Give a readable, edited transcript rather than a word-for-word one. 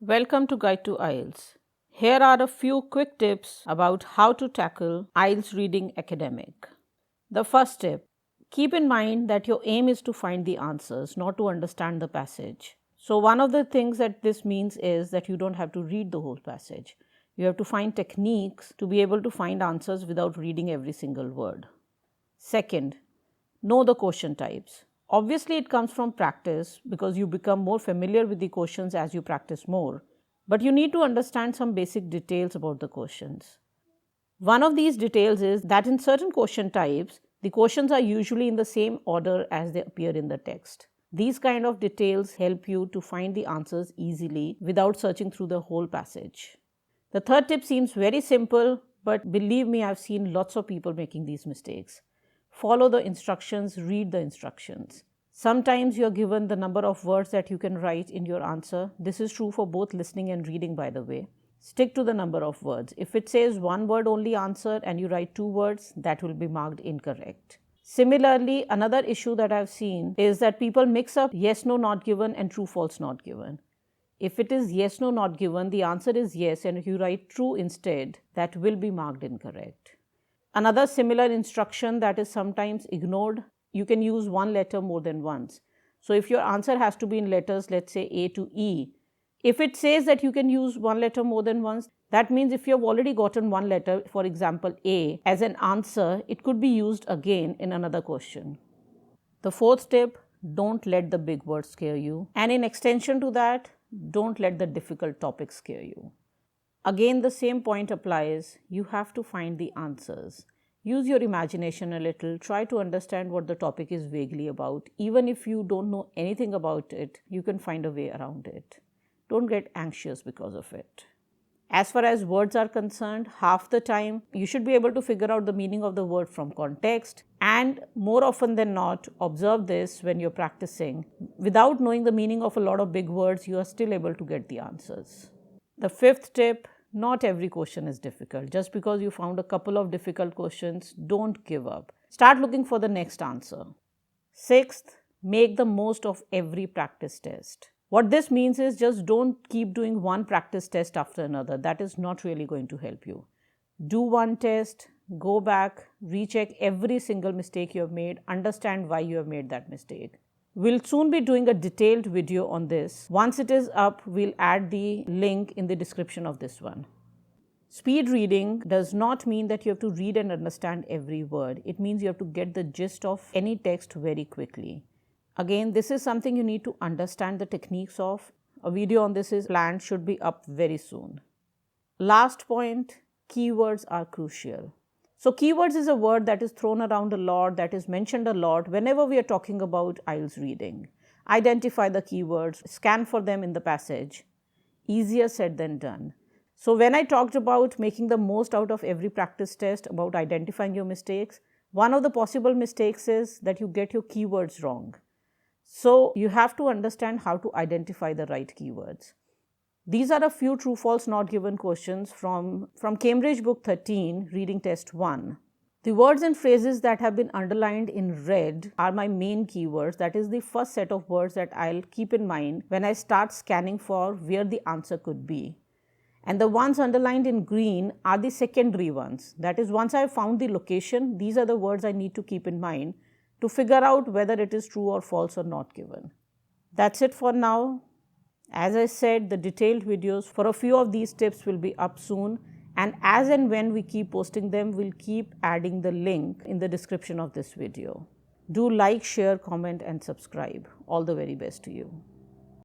Welcome to Guide to IELTS. Here are a few quick tips about how to tackle IELTS Reading Academic. The first tip, keep in mind that your aim is to find the answers, not to understand the passage. So one of the things that this means is that you don't have to read the whole passage. You have to find techniques to be able to find answers without reading every single word. Second, know the question types. Obviously, it comes from practice because you become more familiar with the questions as you practice more. But you need to understand some basic details about the questions. One of these details is that in certain question types, the questions are usually in the same order as they appear in the text. These kind of details help you to find the answers easily without searching through the whole passage. The third tip seems very simple, but believe me, I've seen lots of people making these mistakes. Follow the instructions, read the instructions. Sometimes you're given the number of words that you can write in your answer. This is true for both listening and reading, by the way. Stick to the number of words. If it says one word only answer and you write 2 words, that will be marked incorrect. Similarly, another issue that I've seen is that people mix up yes, no, not given and true, false, not given. If it is yes, no, not given, the answer is yes, and if you write true instead, that will be marked incorrect. Another similar instruction that is sometimes ignored, you can use one letter more than once. So if your answer has to be in letters, let's say A to E, if it says that you can use one letter more than once, that means if you have already gotten one letter, for example A, as an answer, it could be used again in another question. The fourth tip, don't let the big words scare you. And in extension to that, don't let the difficult topics scare you. Again, the same point applies. You have to find the answers. Use your imagination a little. Try to understand what the topic is vaguely about. Even if you don't know anything about it, you can find a way around it. Don't get anxious because of it. As far as words are concerned, half the time you should be able to figure out the meaning of the word from context, and more often than not, observe this when you're practicing. Without knowing the meaning of a lot of big words, you are still able to get the answers. The fifth tip, not every question is difficult. Just because you found a couple of difficult questions, don't give up. Start looking for the next answer. Sixth, make the most of every practice test. What this means is just don't keep doing one practice test after another. That is not really going to help you. Do one test, go back, recheck every single mistake you have made, understand why you have made that mistake. We'll soon be doing a detailed video on this. Once it is up, we'll add the link in the description of this one. Speed reading does not mean that you have to read and understand every word. It means you have to get the gist of any text very quickly. Again, this is something you need to understand the techniques of. A video on this is planned, should be up very soon. Last point, keywords are crucial. So keywords is a word that is thrown around a lot, that is mentioned a lot whenever we are talking about IELTS reading. Identify the keywords, scan for them in the passage. Easier said than done. So when I talked about making the most out of every practice test, about identifying your mistakes, one of the possible mistakes is that you get your keywords wrong. So you have to understand how to identify the right keywords. These are a few true, false, not given questions from Cambridge Book 13, Reading Test 1. The words and phrases that have been underlined in red are my main keywords. That is the first set of words that I'll keep in mind when I start scanning for where the answer could be. And the ones underlined in green are the secondary ones. That is, once I've found the location, these are the words I need to keep in mind to figure out whether it is true or false or not given. That's it for now. As I said, the detailed videos for a few of these tips will be up soon, and as and when we keep posting them, we'll keep adding the link in the description of this video. Do like, share, comment and subscribe. All the very best to you.